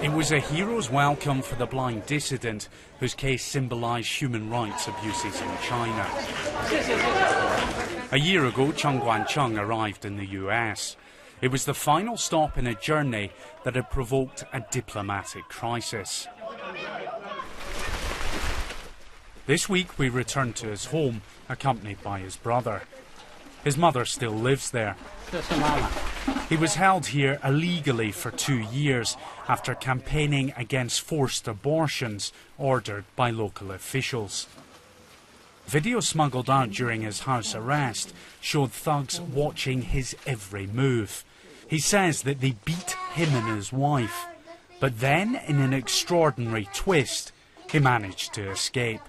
It was a hero's welcome for the blind dissident whose case symbolised human rights abuses in China. A year ago, Cheng Guancheng arrived in the US. It was the final stop in a journey that had provoked a diplomatic crisis. This week we returned to his home, accompanied by his brother. His mother still lives there. He was held here illegally for 2 years after campaigning against forced abortions ordered by local officials. Video smuggled out during his house arrest showed thugs watching his every move. He says that they beat him and his wife, but then, in an extraordinary twist, he managed to escape.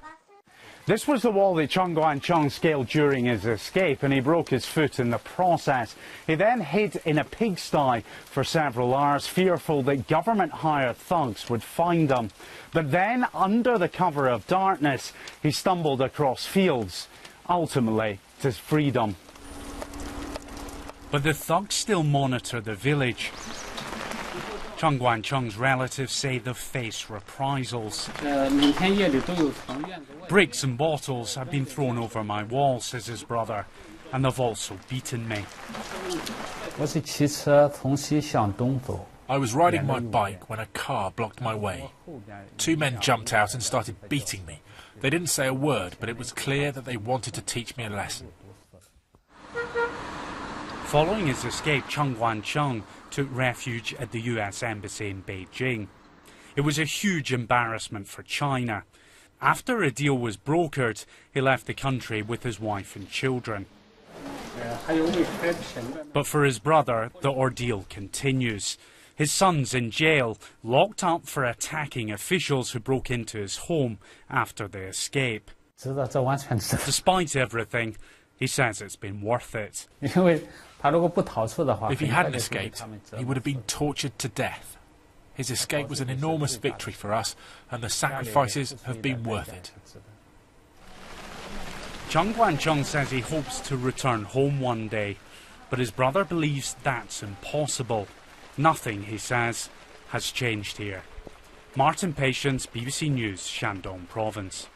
This was the wall that Cheng Guancheng scaled during his escape, and he broke his foot in the process. He then hid in a pigsty for several hours, fearful that government-hired thugs would find him. But then, under the cover of darkness, he stumbled across fields, ultimately to freedom. But the thugs still monitor the village. Cheng Guancheng's relatives say they've faced reprisals. Bricks and bottles have been thrown over my wall, says his brother, and they've also beaten me. I was riding my bike when a car blocked my way. 2 men jumped out and started beating me. They didn't say a word, but it was clear that they wanted to teach me a lesson. Following his escape, Cheng Guancheng took refuge at the US Embassy in Beijing. It was a huge embarrassment for China. After a deal was brokered, he left the country with his wife and children. But for his brother, the ordeal continues. His son's in jail, locked up for attacking officials who broke into his home after the escape. Despite everything, he says it's been worth it. If he hadn't escaped, he would have been tortured to death. His escape was an enormous victory for us, and the sacrifices have been worth it. Cheng Guancheng says he hopes to return home one day, but his brother believes that's impossible. Nothing, he says, has changed here. Martin Patience, BBC News, Shandong Province.